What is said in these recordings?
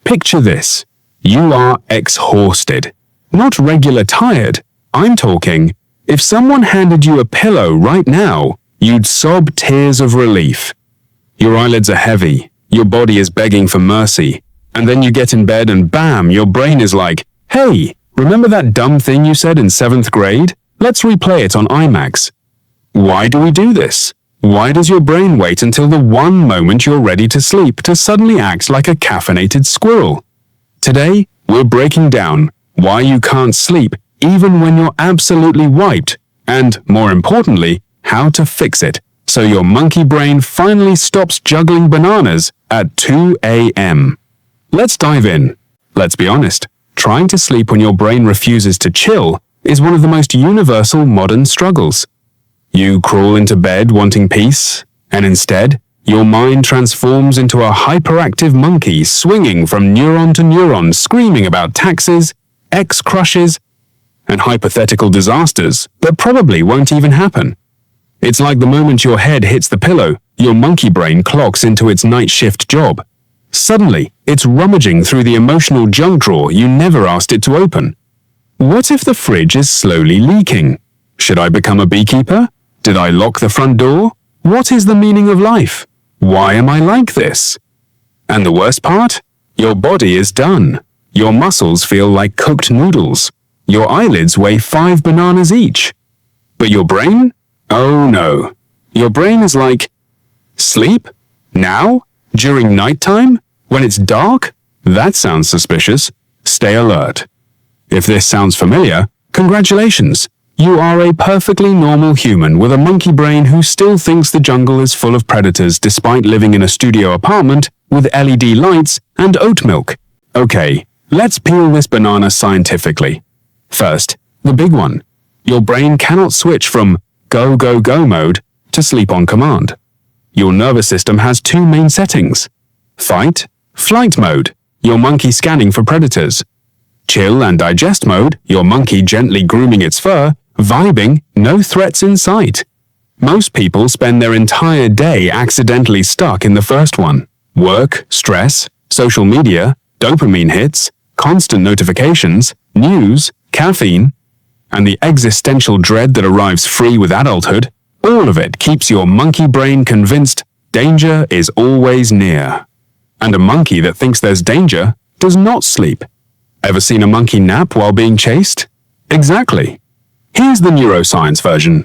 Picture this. You are exhausted. Not regular tired. I'm talking, if someone handed you a pillow right now, you'd sob tears of relief. Your eyelids are heavy, your body is begging for mercy, and then you get in bed and bam, your brain is like, hey, remember that dumb thing you said in 7th grade? Let's replay it on IMAX. Why do we do this? Why does your brain wait until the one moment you're ready to sleep to suddenly act like a caffeinated squirrel? Today, we're breaking down why you can't sleep even when you're absolutely wiped, and, more importantly, how to fix it so your monkey brain finally stops juggling bananas at 2 a.m. Let's dive in. Let's be honest, trying to sleep when your brain refuses to chill is one of the most universal modern struggles. You crawl into bed wanting peace, and instead, your mind transforms into a hyperactive monkey swinging from neuron to neuron, screaming about taxes, ex-crushes, and hypothetical disasters that probably won't even happen. It's like the moment your head hits the pillow, your monkey brain clocks into its night shift job. Suddenly, it's rummaging through the emotional junk drawer you never asked it to open. What if the fridge is slowly leaking? Should I become a beekeeper? Did I lock the front door? What is the meaning of life? Why am I like this? And the worst part? Your body is done. Your muscles feel like cooked noodles. Your eyelids weigh 5 bananas each. But your brain? Oh no. Your brain is like, sleep? Now? During nighttime? When it's dark? That sounds suspicious. Stay alert. If this sounds familiar, congratulations. You are a perfectly normal human with a monkey brain who still thinks the jungle is full of predators despite living in a studio apartment with LED lights and oat milk. Okay, let's peel this banana scientifically. First, the big one. Your brain cannot switch from go, go, go mode to sleep on command. Your nervous system has 2 main settings. Fight, flight mode, your monkey scanning for predators. Chill and digest mode, your monkey gently grooming its fur, vibing, no threats in sight. Most people spend their entire day accidentally stuck in the first one. Work, stress, social media, dopamine hits, constant notifications, news, caffeine, and the existential dread that arrives free with adulthood. All of it keeps your monkey brain convinced danger is always near. And a monkey that thinks there's danger does not sleep. Ever seen a monkey nap while being chased? Exactly. Here's the neuroscience version.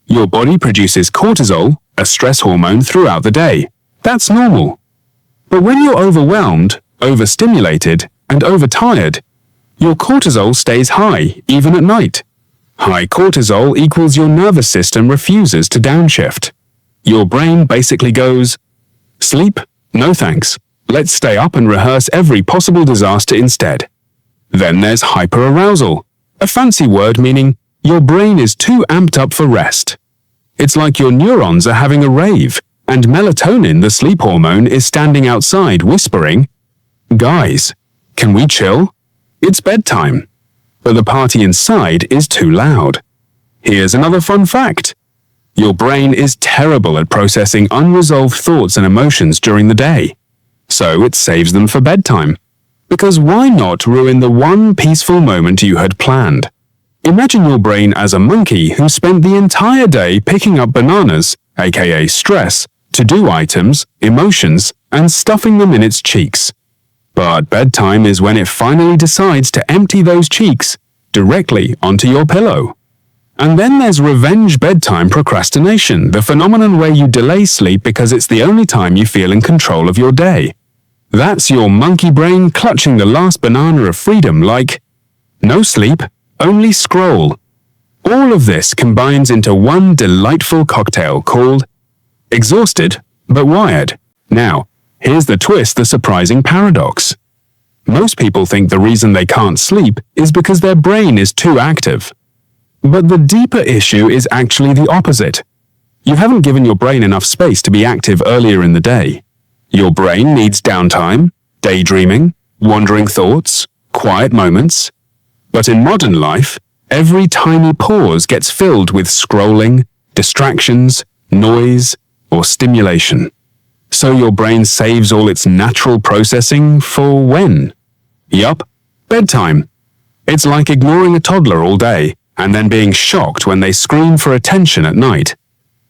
Your body produces cortisol, a stress hormone, throughout the day. That's normal. But when you're overwhelmed, overstimulated, and overtired, your cortisol stays high, even at night. High cortisol equals your nervous system refuses to downshift. Your brain basically goes, sleep? No thanks. Let's stay up and rehearse every possible disaster instead. Then there's hyperarousal, a fancy word meaning your brain is too amped up for rest. It's like your neurons are having a rave, and melatonin, the sleep hormone, is standing outside whispering, guys, can we chill? It's bedtime. But the party inside is too loud. Here's another fun fact. Your brain is terrible at processing unresolved thoughts and emotions during the day. So it saves them for bedtime. Because why not ruin the one peaceful moment you had planned? Imagine your brain as a monkey who spent the entire day picking up bananas, aka stress, to-do items, emotions, and stuffing them in its cheeks. But bedtime is when it finally decides to empty those cheeks directly onto your pillow. And then there's revenge bedtime procrastination, the phenomenon where you delay sleep because it's the only time you feel in control of your day. That's your monkey brain clutching the last banana of freedom like, no sleep, only scroll. All of this combines into one delightful cocktail called exhausted but wired. Now, here's the twist, the surprising paradox. Most people think the reason they can't sleep is because their brain is too active. But the deeper issue is actually the opposite. You haven't given your brain enough space to be active earlier in the day. Your brain needs downtime, daydreaming, wandering thoughts, quiet moments. But in modern life, every tiny pause gets filled with scrolling, distractions, noise, or stimulation. So your brain saves all its natural processing for when? Yup, bedtime. It's like ignoring a toddler all day and then being shocked when they scream for attention at night.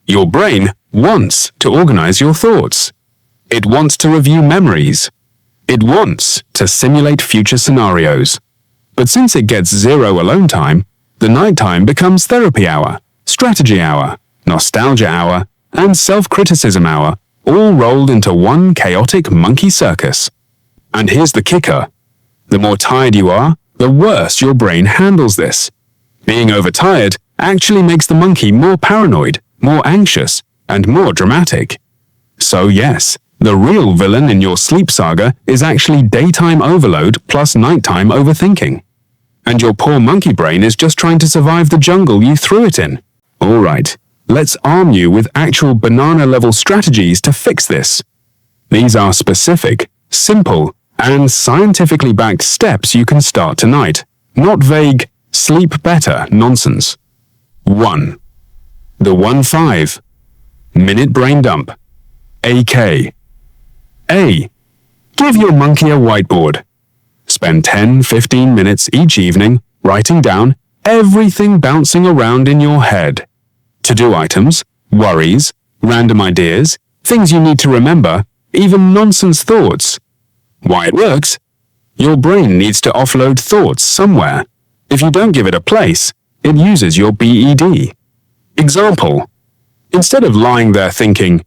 Your brain wants to organize your thoughts. It wants to review memories. It wants to simulate future scenarios. But since it gets zero alone time, the nighttime becomes therapy hour, strategy hour, nostalgia hour, and self-criticism hour, all rolled into one chaotic monkey circus. And here's the kicker. The more tired you are, the worse your brain handles this. Being overtired actually makes the monkey more paranoid, more anxious, and more dramatic. So yes, the real villain in your sleep saga is actually daytime overload plus nighttime overthinking. And your poor monkey brain is just trying to survive the jungle you threw it in. Alright, let's arm you with actual banana-level strategies to fix this. These are specific, simple, and scientifically backed steps you can start tonight, not vague, sleep better nonsense. 1. The 1-5. Minute brain dump. AK. A. Give your monkey a whiteboard. Spend 10-15 minutes each evening writing down everything bouncing around in your head. To-do items, worries, random ideas, things you need to remember, even nonsense thoughts. Why it works? Your brain needs to offload thoughts somewhere. If you don't give it a place, it uses your BED. Example. Instead of lying there thinking,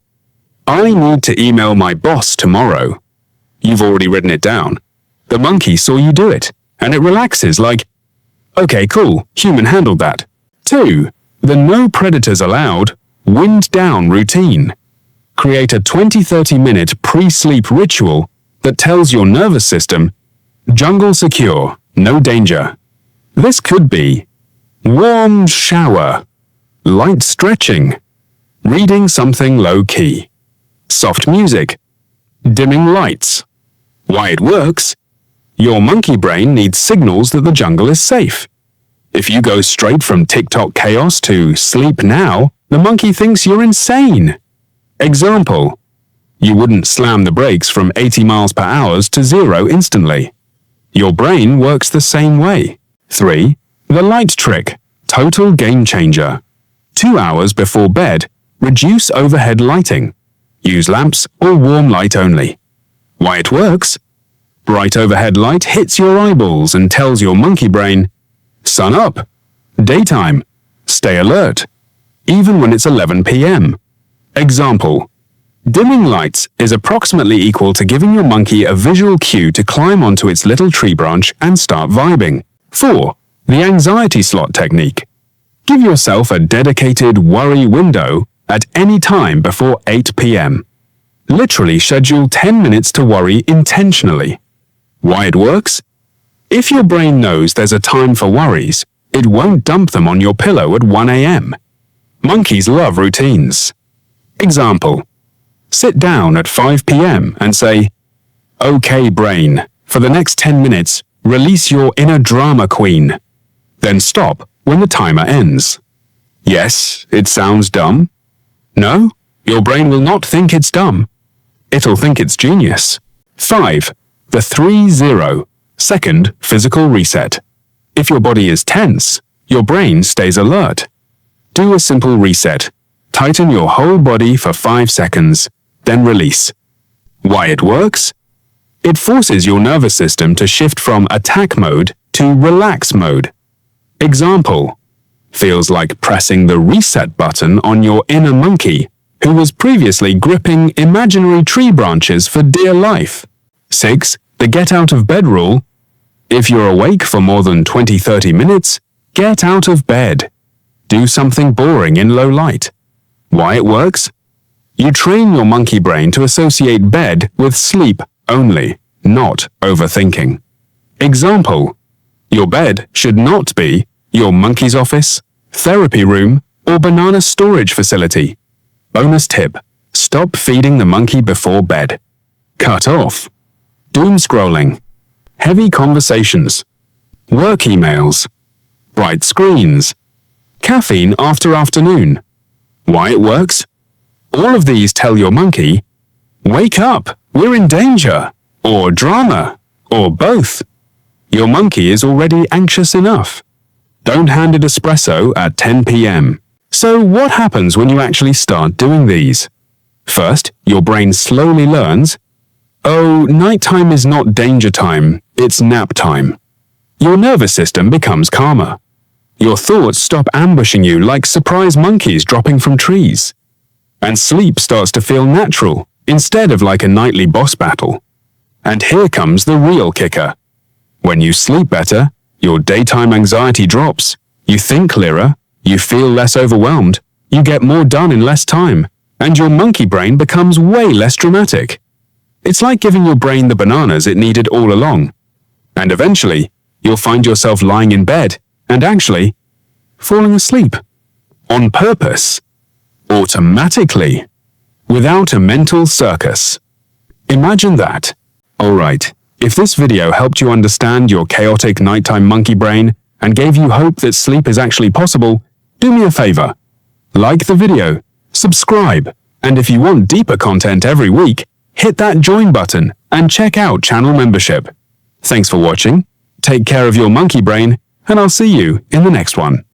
I need to email my boss tomorrow, you've already written it down. The monkey saw you do it, and it relaxes like, okay, cool, human handled that. 2. The no predators allowed, wind down routine. Create a 20-30 minute pre-sleep ritual that tells your nervous system, jungle secure, no danger. This could be warm shower, light stretching, reading something low-key, soft music, dimming lights. Why it works? Your monkey brain needs signals that the jungle is safe. If you go straight from TikTok chaos to sleep now, the monkey thinks you're insane. Example. You wouldn't slam the brakes from 80 miles per hour to 0 instantly. Your brain works the same way. 3. The light trick. Total game changer. 2 hours before bed, reduce overhead lighting. Use lamps or warm light only. Why it works? Bright overhead light hits your eyeballs and tells your monkey brain, sun up, daytime, stay alert, even when it's 11 p.m. Example. Dimming lights is approximately equal to giving your monkey a visual cue to climb onto its little tree branch and start vibing. 4. The anxiety slot technique. Give yourself a dedicated worry window at any time before 8 p.m. Literally schedule 10 minutes to worry intentionally. Why it works? If your brain knows there's a time for worries, it won't dump them on your pillow at 1 a.m. Monkeys love routines. Example. Sit down at 5 p.m. and say, okay brain, for the next 10 minutes, release your inner drama queen. Then stop when the timer ends. Yes, it sounds dumb. No, your brain will not think it's dumb. It'll think it's genius. 5. The 3-0. Second, physical reset. If your body is tense, your brain stays alert. Do a simple reset. Tighten your whole body for 5 seconds, then release. Why it works? It forces your nervous system to shift from attack mode to relax mode. Example. Feels like pressing the reset button on your inner monkey, who was previously gripping imaginary tree branches for dear life. 6. The get out of bed rule. If you're awake for more than 20-30 minutes, get out of bed. Do something boring in low light. Why it works? You train your monkey brain to associate bed with sleep only, not overthinking. Example. Your bed should not be your monkey's office, therapy room, or banana storage facility. Bonus tip. Stop feeding the monkey before bed. Cut off. Doom scrolling. Heavy conversations. Work emails. Bright screens. Caffeine after afternoon. Why it works? All of these tell your monkey, Wake up, we're in danger, or drama, or both. Your monkey is already anxious enough. Don't hand it espresso at 10 p.m. So what happens when you actually start doing these? First, your brain slowly learns, oh, nighttime is not danger time, it's nap time. Your nervous system becomes calmer. Your thoughts stop ambushing you like surprise monkeys dropping from trees. And sleep starts to feel natural, instead of like a nightly boss battle. And here comes the real kicker. When you sleep better, your daytime anxiety drops, you think clearer, you feel less overwhelmed, you get more done in less time, and your monkey brain becomes way less dramatic. It's like giving your brain the bananas it needed all along. And eventually, you'll find yourself lying in bed and actually falling asleep. On purpose. Automatically. Without a mental circus. Imagine that. Alright, if this video helped you understand your chaotic nighttime monkey brain and gave you hope that sleep is actually possible, do me a favor. Like the video, subscribe, and if you want deeper content every week, hit that join button and check out channel membership. Thanks for watching, take care of your monkey brain, and I'll see you in the next one.